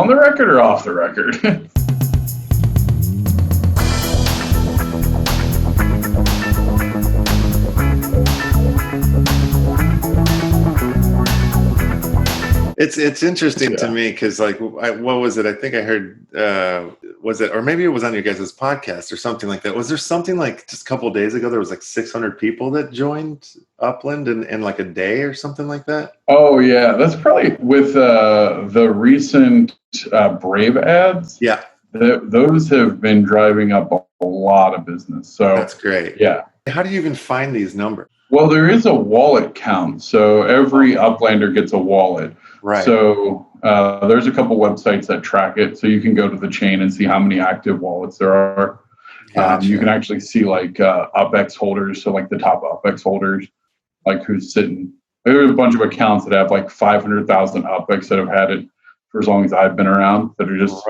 on the record or off the record? It's interesting to me because, like, what was it? I think I heard, was it, or maybe it was on your guys' podcast or something like that. Was there something like just a couple of days ago, there was like 600 people that joined Upland in like a day or something like that? Oh, yeah. That's probably with the recent Brave ads. Yeah. Those have been driving up a lot of business. So that's great. Yeah. How do you even find these numbers? Well, there is a wallet count. So every Uplander gets a wallet. Right. So there's a couple websites that track it. So you can go to the chain and see how many active wallets there are. Gotcha. You can actually see like UpX holders. So like the top UpX holders, like who's sitting. There's a bunch of accounts that have like 500,000 UpX that have had it for as long as I've been around, that are just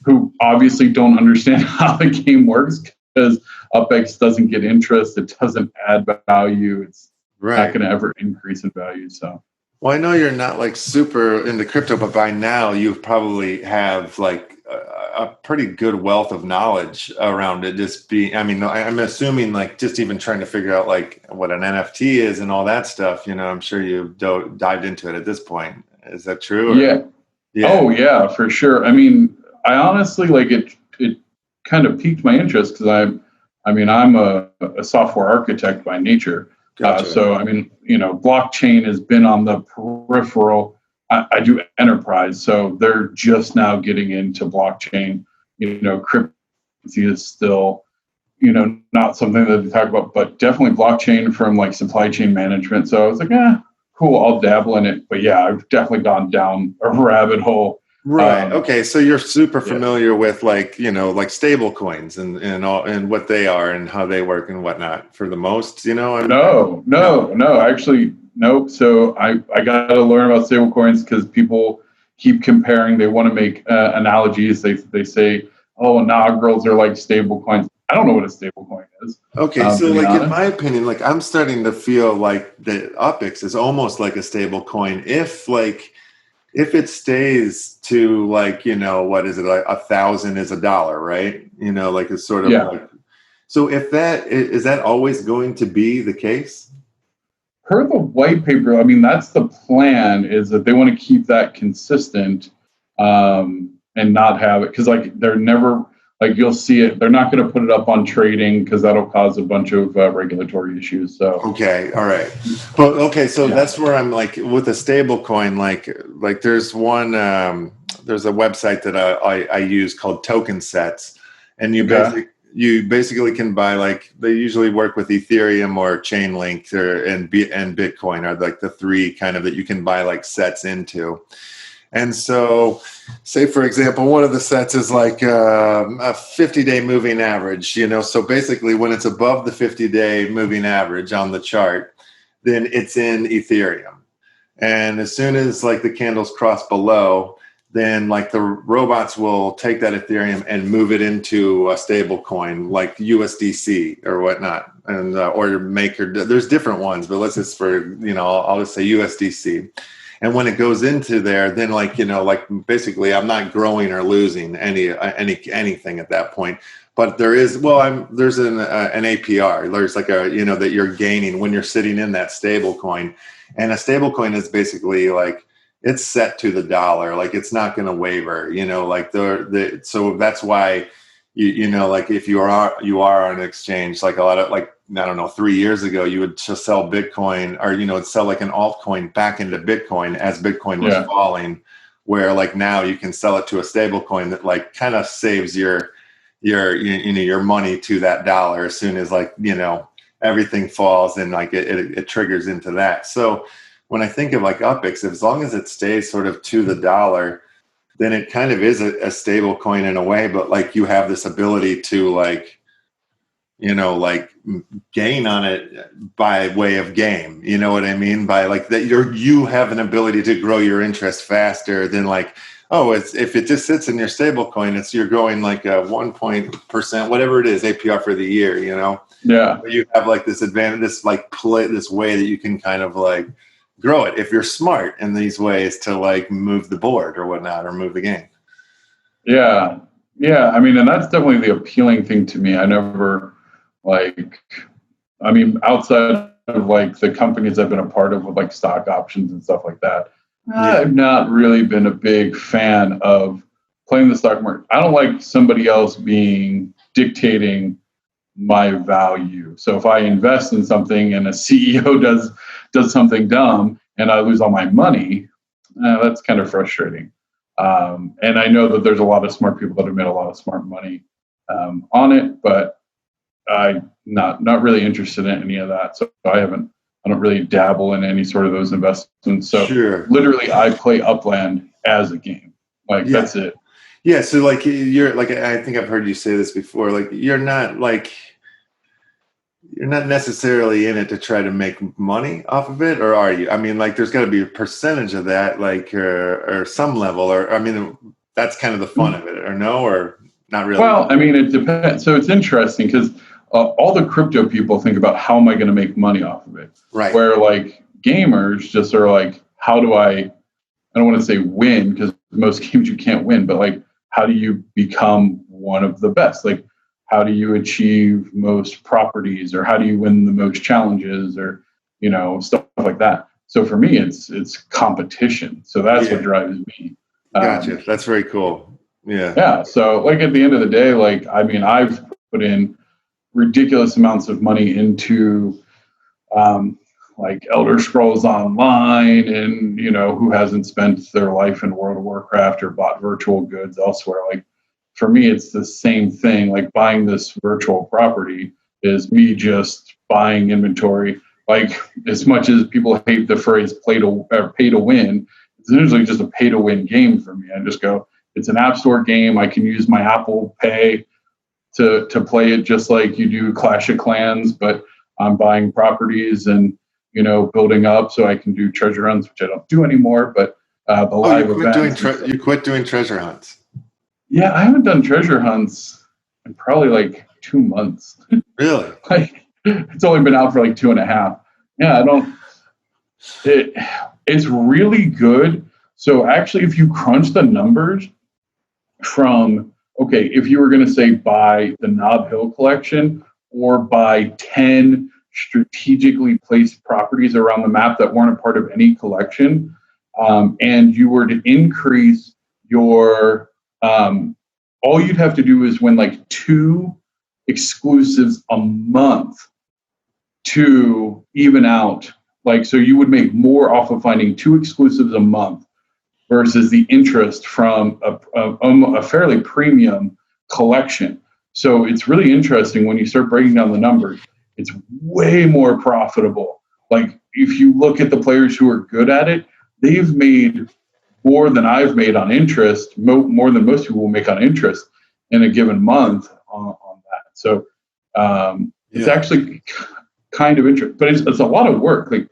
who obviously don't understand how the game works, because UpX doesn't get interest. It doesn't add value. It's not going to ever increase in value. So. Well, I know you're not like super into crypto, but by now you probably have like a pretty good wealth of knowledge around it. I'm assuming like just even trying to figure out like what an NFT is and all that stuff, I'm sure you've dived into it at this point. Is that true? Yeah. Oh yeah, for sure. I mean, I honestly like it kind of piqued my interest because I'm a software architect by nature. Gotcha. So, blockchain has been on the peripheral. I do enterprise, so they're just now getting into blockchain. Cryptocurrency is still, not something that they talk about, but definitely blockchain from like supply chain management. So I was like, cool, I'll dabble in it. But yeah, I've definitely gone down a rabbit hole. Right. Okay. So you're super familiar with like stable coins and what they are and how they work and whatnot for the most, No. Actually, nope. So I got to learn about stable coins because people keep comparing. They want to make analogies. They say, oh, inaugurals are like stable coins. I don't know what a stable coin is. Okay. So in my opinion, like I'm starting to feel like the UpX is almost like a stable coin. If it stays to like, what is it? Like 1,000 is $1, right? Like it's sort of like, so if is that always going to be the case? Per the white paper, that's the plan, is that they want to keep that consistent and not have it. Cause like they're never, like you'll see it, they're not going to put it up on trading because that'll cause a bunch of regulatory issues. So okay, all right, but okay, so that's where I'm like with a stable coin. Like there's one, there's a website that I use called Token Sets, and you basically can buy, like they usually work with Ethereum or Chainlink and Bitcoin are like the three kind of that you can buy like sets into. And so, say, for example, one of the sets is like a 50-day moving average, So basically, when it's above the 50-day moving average on the chart, then it's in Ethereum. And as soon as like the candles cross below, then like the robots will take that Ethereum and move it into a stable coin like USDC or whatnot. And or Maker, there's different ones, but let's just I'll just say USDC. And when it goes into there, then like basically I'm not growing or losing anything at that point. But there's an APR. There's like that you're gaining when you're sitting in that stable coin. And a stable coin is basically like it's set to the dollar, like it's not going to waver, so that's why like if you are on an exchange, like a lot of like, I don't know, 3 years ago, you would just sell Bitcoin or, sell like an altcoin back into Bitcoin as Bitcoin was falling, where like now you can sell it to a stable coin that like kind of saves your money to that dollar as soon as like, everything falls and like it triggers into that. So when I think of like UpX, as long as it stays sort of to the dollar, then it kind of is a stable coin in a way, but like you have this ability to like, like gain on it by way of game. You know what I mean? By like that you have an ability to grow your interest faster than like, if it just sits in your stable coin, you're growing like a 1%, whatever it is, APR for the year, Yeah. You have like this advantage, this like this way that you can kind of like, grow it if you're smart in these ways to like move the board or whatnot, or move the game. Yeah. Yeah. I mean, and that's definitely the appealing thing to me. I never outside of like the companies I've been a part of with like stock options and stuff like that, I've not really been a big fan of playing the stock market. I don't like somebody else dictating my value. So if I invest in something and a CEO does something dumb and I lose all my money, that's kind of frustrating. And I know that there's a lot of smart people that have made a lot of smart money on it, but I'm not really interested in any of that. So I don't really dabble in any sort of those investments. So literally I play Upland as a game. That's it. Yeah. So like you're like, I think I've heard you say this before, like you're not necessarily in it to try to make money off of it, or are you? I mean, like there's got to be a percentage of that, like, or some level, or I mean, that's kind of the fun of it, or no, or not really? Well, I mean, it depends. So it's interesting because all the crypto people think about how am I going to make money off of it? Right. Where like gamers just are like, how do I don't want to say win because most games you can't win, but like, how do you become one of the best? Like, how do you achieve most properties, or how do you win the most challenges, or, stuff like that. So for me, it's competition. So that's what drives me. Gotcha. That's very cool. Yeah. Yeah. So like at the end of the day, like, I mean, I've put in ridiculous amounts of money into like Elder Scrolls Online, and who hasn't spent their life in World of Warcraft or bought virtual goods elsewhere. Like for me, it's the same thing. Like buying this virtual property is me just buying inventory. Like as much as people hate the phrase pay to win, it's usually just a pay to win game for me. I just go, it's an app store game. I can use my Apple Pay to play it just like you do Clash of Clans, but I'm buying properties and building up so I can do treasure hunts, which I don't do anymore. But the live events. You quit doing treasure hunts? Yeah, I haven't done treasure hunts in probably like 2 months. Really? Like it's only been out for like 2.5. Yeah, it's really good. So actually, if you crunch the numbers from, if you were going to say buy the Nob Hill collection or buy 10 strategically placed properties around the map that weren't a part of any collection, and you were to increase your, all you'd have to do is win like 2 exclusives a month to even out. Like, so you would make more off of finding 2 exclusives a month versus the interest from a fairly premium collection. So it's really interesting when you start breaking down the numbers. It's way more profitable. Like if you look at the players who are good at it, they've made more than I've made on interest, more than most people will make on interest in a given month on that. So it's actually kind of interesting, but it's a lot of work. Like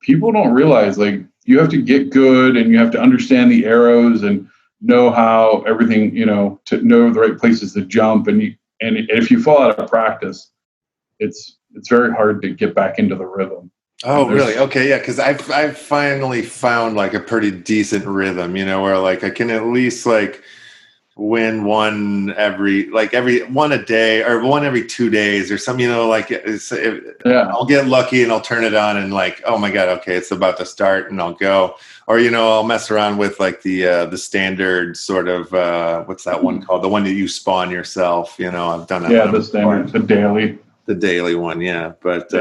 people don't realize, like you have to get good and you have to understand the arrows and know how everything, to know the right places to jump. And if you fall out of practice, it's very hard to get back into the rhythm. Oh, really? Okay, yeah. Because I've finally found like a pretty decent rhythm, where like I can at least like win one every one a day or one every 2 days or something. I'll get lucky and I'll turn it on and like, oh my god, okay, it's about to start, and I'll go. Or I'll mess around with like the standard sort of what's that one called? The one that you spawn yourself. I've done that. Yeah, the standard, the daily one. Yeah, but.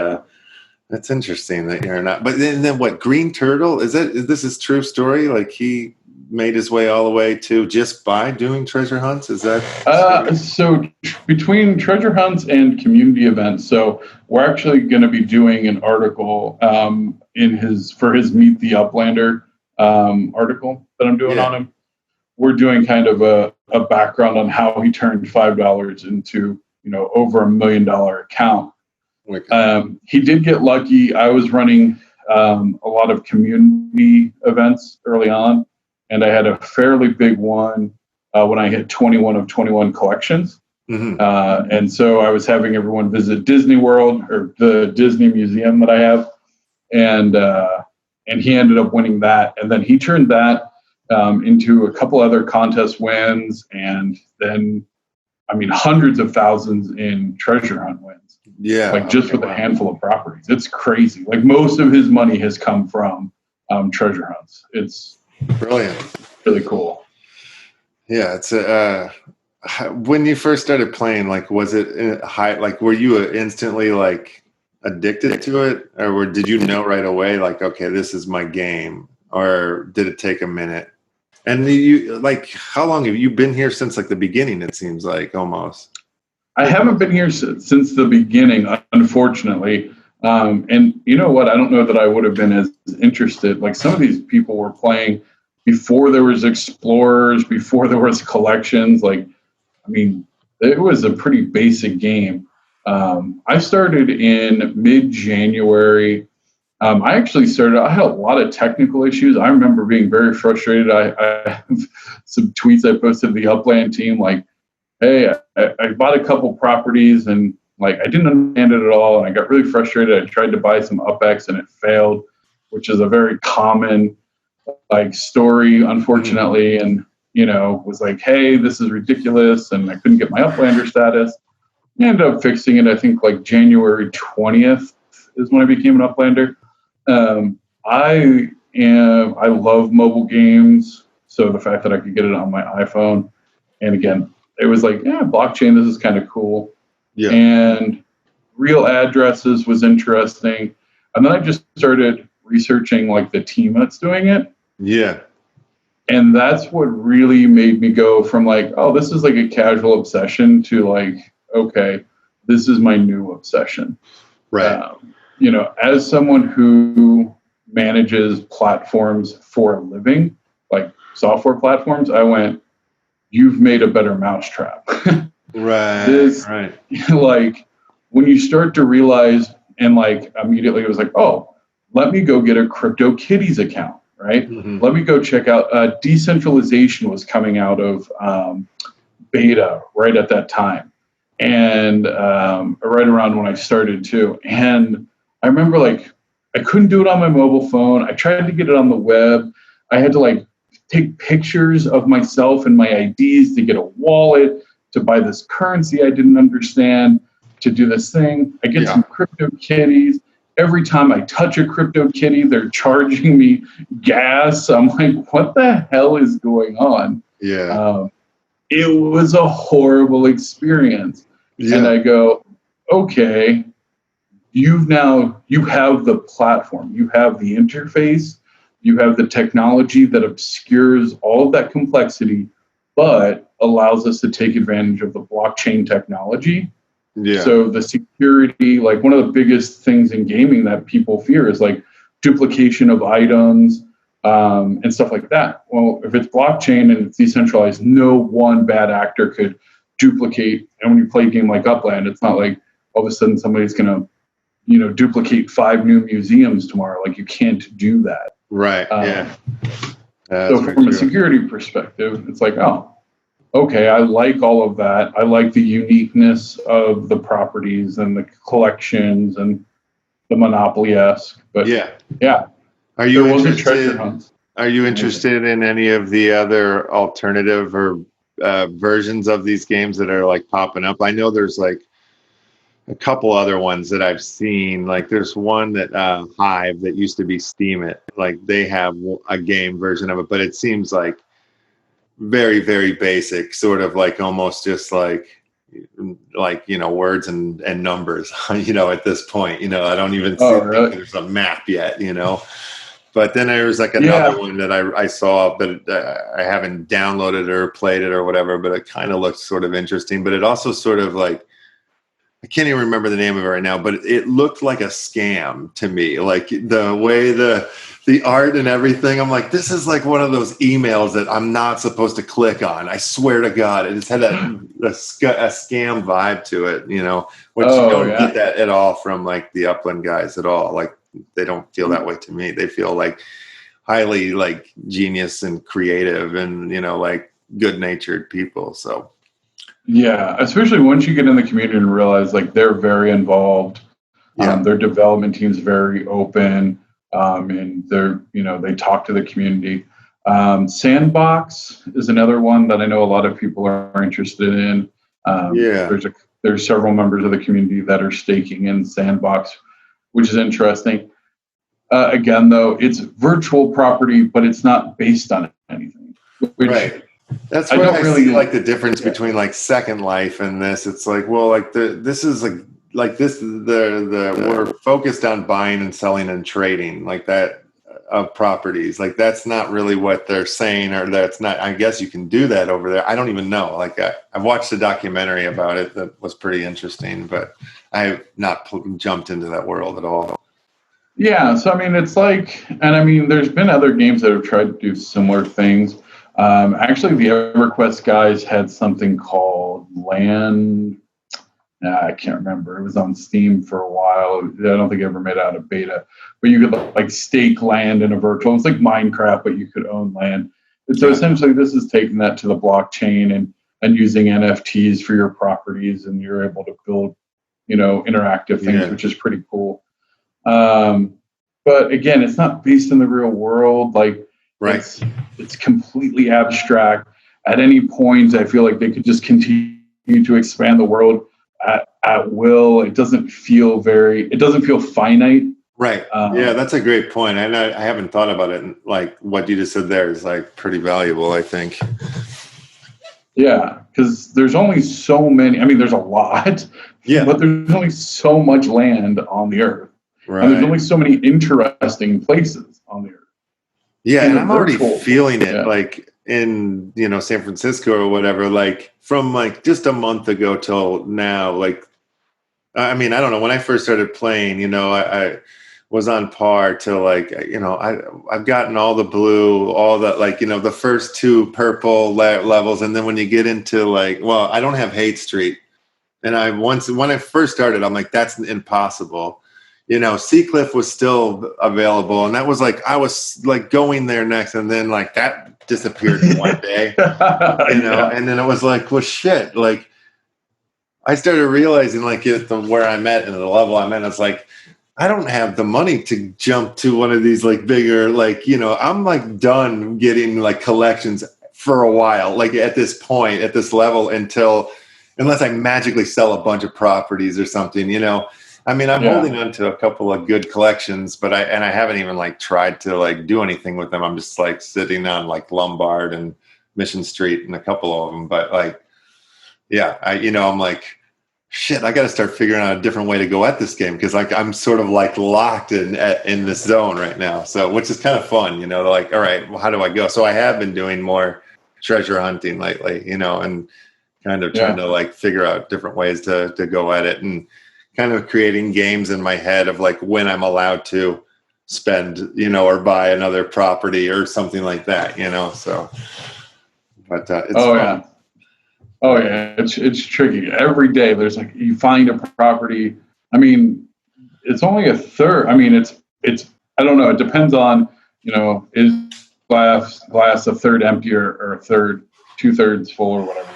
That's interesting that you're not. But then what? Green Turtle? Is this his true story? Like he made his way all the way to just by doing treasure hunts? Is that? So between treasure hunts and community events, so we're actually going to be doing an article for his Meet the Uplander article that I'm doing on him. We're doing kind of a background on how he turned $5 into over $1 million account. He did get lucky. I was running a lot of community events early on, and I had a fairly big one when I hit 21 of 21 collections. Mm-hmm. And so I was having everyone visit Disney World or the Disney Museum that I have. And and he ended up winning that. And then he turned that into a couple other contest wins, and then, I mean, hundreds of thousands in treasure hunt wins. Yeah. Like just with a handful of properties. It's crazy. Like most of his money has come from treasure hunts. It's brilliant. Really cool. Yeah. It's when you first started playing, like, was it high? Like, were you instantly like addicted to it, or did you know right away, like, okay, this is my game, or did it take a minute? And you, like, how long have you been here since, like, the beginning? It seems like almost. I haven't been here since the beginning, unfortunately. And you know what? I don't know that I would have been as interested. Like, some of these people were playing before there was explorers, before there was collections. Like, I mean, it was a pretty basic game. I started in mid-January. I had a lot of technical issues. I remember being very frustrated. I have some tweets I posted to the Upland team, like, hey, I bought a couple properties and, like, I didn't understand it at all. And I got really frustrated. I tried to buy some UpX and it failed, which is a very common, like, story, unfortunately. And, you know, was like, hey, this is ridiculous. And I couldn't get my Uplander status. I ended up fixing it, I think, like January 20th is when I became an Uplander. I love mobile games, so the fact that I could get it on my iPhone, and again, it was like, yeah, blockchain, this is kind of cool. Yeah. And real addresses was interesting. And then I just started researching, like, the team that's doing it. Yeah. And that's what really made me go from, like, oh, this is like a casual obsession, to, like, okay, this is my new obsession. Right. You know, as someone who manages platforms for a living, like software platforms, I went, you've made a better mousetrap. Right. Like, when you start to realize, and, like, immediately it was like, oh, let me go get a CryptoKitties account, right? Mm-hmm. Let me go check out, decentralization was coming out of beta right at that time. And right around when I started too. And I remember, like, I couldn't do it on my mobile phone. I tried to get it on the web. I had to, like, take pictures of myself and my IDs to get a wallet, to buy this currency I didn't understand, to do this thing. I get some CryptoKitties. Every time I touch a CryptoKitty, they're charging me gas. I'm like, what the hell is going on? Yeah. It was a horrible experience. Yeah. And I go, okay, you have the platform, you have the interface, you have the technology that obscures all of that complexity, but allows us to take advantage of the blockchain technology. Yeah. So the security, like, one of the biggest things in gaming that people fear is, like, duplication of items, and stuff like that. Well, if it's blockchain and it's decentralized, no one bad actor could duplicate. And when you play a game like Upland, it's not like all of a sudden somebody's going to, you know, duplicate 5 new museums tomorrow. Like, you can't do that. Right. Yeah. So from a security perspective, it's like, oh, okay, I like all of that. I like the uniqueness of the properties and the collections and the Monopoly-esque. But yeah. Are you interested in any of the other alternative or versions of these games that are, like, popping up? I know there's, like, a couple other ones that I've seen. Like, there's one that Hive that used to be Steam It. Like, they have a game version of it, but it seems like very, very basic, sort of like almost just like, you know, words and numbers, you know, at this point, you know, I don't even see there's a map yet, you know. But then there's, like, another one that I saw, but I haven't downloaded or played it or whatever, but it kind of looks sort of interesting. But it also sort of, like, I can't even remember the name of it right now, but it looked like a scam to me. Like, the way the art and everything, I'm like, this is like one of those emails that I'm not supposed to click on. I swear to God, it just had a scam vibe to it, you know, which you don't get that at all from, like, the Upland guys at all. Like, they don't feel that way to me. They feel like highly, like, genius and creative and, you know, like, good-natured people. So. Yeah, especially once you get in the community and realize, like, they're very involved. Their development team's very open. and they talk to the community. Sandbox is another one that I know a lot of people are interested in. There's several members of the community that are staking in Sandbox, which is interesting. Again, though, it's virtual property, but it's not based on anything. Right. That's where I really see like the difference between like Second Life and this. It's like, well, like this is like this we're focused on buying and selling and trading like that of properties. Like that's not really what they're saying, or that's not. I guess you can do that over there. I don't even know. Like I've watched a documentary about it that was pretty interesting, but I have not jumped into that world at all. Yeah, so I mean, it's like, and I mean, there's been other games that have tried to do similar things. Actually, the EverQuest guys had something called Land. I can't remember. It was on Steam for a while. I don't think it ever made it out of beta. But you could like stake land in a virtual. It's like Minecraft, but you could own land. And so essentially, this is taking that to the blockchain and using NFTs for your properties, and you're able to build, interactive things, which is pretty cool. But again, it's not based in the real world. Like, it's completely abstract. At any point, I feel like they could just continue to expand the world at will. It doesn't feel finite. Right. Yeah, that's a great point. And I haven't thought about it. Like what you just said there is like pretty valuable, I think. Yeah, because there's only so many. I mean, there's a lot. Yeah. But there's only so much land on the earth. Right. And there's only so many interesting places on the earth. Yeah, and I'm already feeling it, like in San Francisco or whatever. Like from like just a month ago till now. Like, I mean, I don't know. When I first started playing, I was on par to like, I've gotten all the blue, all the like, the first two purple levels, and then when you get into like, well, I don't have Hate Street, and when I first started, I'm like, that's impossible. Seacliff was still available, and that was like I was like going there next, and then like that disappeared one day, and then it was like, well, shit. Like I started realizing like where I'm at and the level I'm at, it's like I don't have the money to jump to one of these like bigger, like I'm like done getting like collections for a while, like at this point, at this level, unless I magically sell a bunch of properties or something, I mean, I'm holding on to a couple of good collections, but I haven't even like tried to like do anything with them. I'm just like sitting on like Lombard and Mission Street and a couple of them. But like, yeah, I'm like, shit, I got to start figuring out a different way to go at this game, because like I'm sort of like locked in this zone right now. So, which is kind of fun, like, all right, well, how do I go? So I have been doing more treasure hunting lately, and kind of trying to like figure out different ways to go at it, and kind of creating games in my head of like when I'm allowed to spend, or buy another property or something like that, so, but it's fun. Oh yeah. It's tricky. Every day there's like, you find a property. I mean, it's only a third. I mean, it's, I don't know. It depends on, is glass a third empty or a third, 2/3 full or whatever.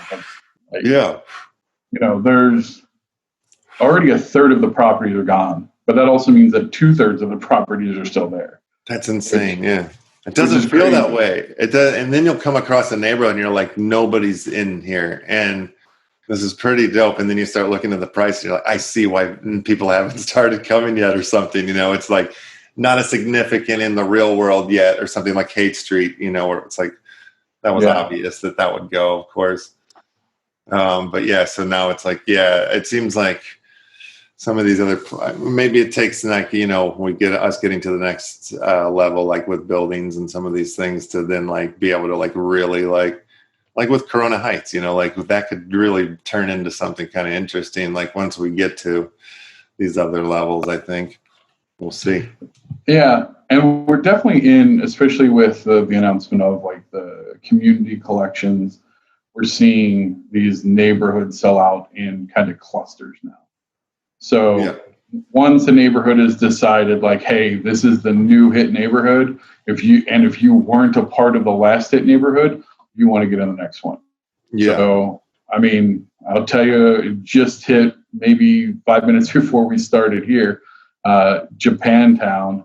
But like, there's already a third of the properties are gone, but that also means that 2/3 of the properties are still there. That's insane. It doesn't feel crazy. That way. It does, and then you'll come across a neighborhood and you're like, nobody's in here, and this is pretty dope. And then you start looking at the price, and you're like, I see why people haven't started coming yet, or something. It's like not as significant in the real world yet, or something like Hate Street. Where it's like that was obvious that would go, of course. But yeah, so now it's like, it seems like some of these other, maybe it takes like, we get us getting to the next level, like with buildings and some of these things, to then like be able to like really like with Corona Heights, like that could really turn into something kind of interesting. Like once we get to these other levels, I think we'll see. Yeah. And we're definitely especially with the announcement of like the community collections, we're seeing these neighborhoods sell out in kind of clusters now. So once a neighborhood has decided like, hey, this is the new hit neighborhood, if you weren't a part of the last hit neighborhood, you want to get in the next one. Yeah. So, I mean, I'll tell you, it just hit maybe 5 minutes before we started here, Japantown.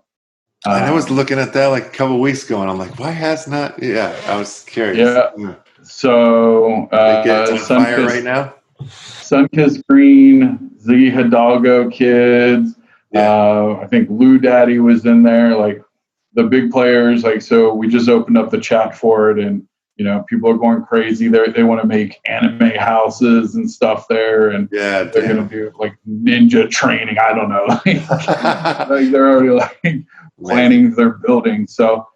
I was looking at that like a couple of weeks ago, and I'm like, why has not? Yeah, I was curious. Yeah. So it's on fire right now. Sunkissed Green, Z Hidalgo kids. I think Lou Daddy was in there. Like the big players. Like, so we just opened up the chat for it, and people are going crazy. They want to make anime houses and stuff there, and they're going to do like ninja training. I don't know. Like they're already like planning their building. So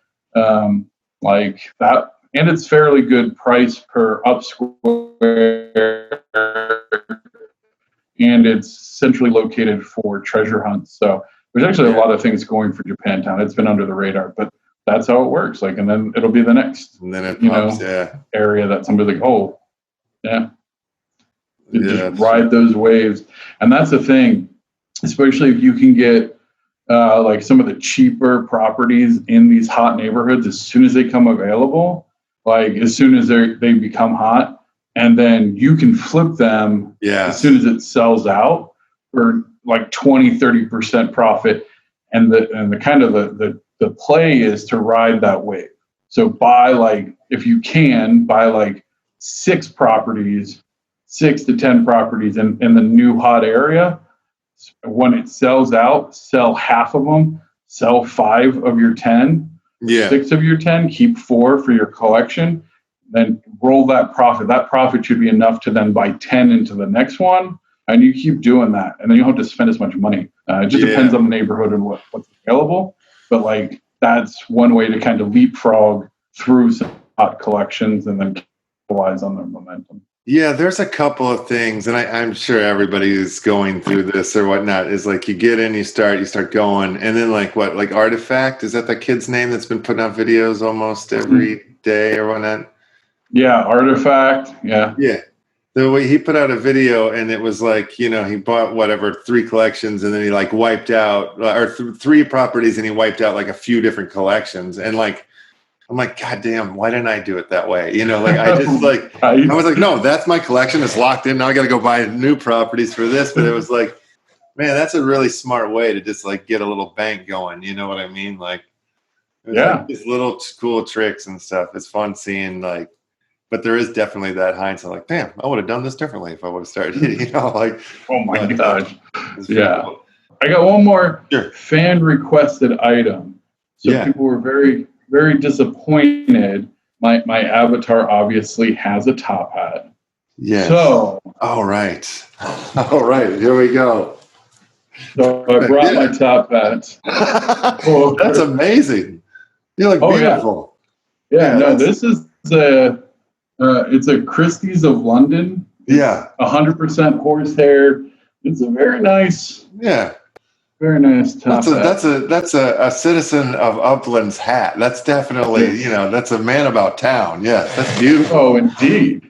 like that, and it's fairly good price per up square, and it's centrally located for treasure hunts. So there's actually a lot of things going for Japantown. It's been under the radar, but that's how it works. Like, and then it'll be the next, and then it pops, area that somebody's like, oh, just ride those waves. And that's the thing, especially if you can get like some of the cheaper properties in these hot neighborhoods as soon as they come available, like as soon as they become hot, and then you can flip them as soon as it sells out for like 20-30% profit. And the kind of the play is to ride that wave. So buy, like, if you can, buy like 6 to 10 properties in the new hot area. When it sells out, sell half of them, sell 5 of your 10, 6 of your 10, keep 4 for your collection, then roll that profit. That profit should be enough to then buy 10 into the next one. And you keep doing that. And then you don't have to spend as much money. It just depends on the neighborhood and what's available. But like, that's one way to kind of leapfrog through some hot collections and then capitalize on their momentum. Yeah, there's a couple of things, and I'm sure everybody who's going through this or whatnot is like, you get in, you start going, and then like Artifact, is that the kid's name that's been putting out videos almost every day or whatnot? Yeah, Artifact. Yeah. The way he put out a video, and it was like, he bought 3 collections, and then he like wiped out, or 3 properties, and he wiped out like a few different collections, and like, I'm like, God damn, why didn't I do it that way? Like, I just like, I was like, no, that's my collection. It's locked in. Now I got to go buy new properties for this. But it was like, man, that's a really smart way to just like get a little bank going. You know what I mean? Like, like these little cool tricks and stuff. It's fun seeing like, but there is definitely that hindsight. Like, damn, I would have done this differently if I would have started. Like, oh my gosh, Cool. I got one more fan requested item. So people were very, very disappointed. My avatar obviously has a top hat. Yes. So. All right. Here we go. So I brought my top hat. That's amazing. You look beautiful. Yeah. This is it's a Christie's of London. Yeah. 100% horsehair. It's a very nice. Yeah. Very nice top hat. That's a citizen of Upland's hat. That's definitely, that's a man about town. Yeah, that's beautiful. Oh, indeed.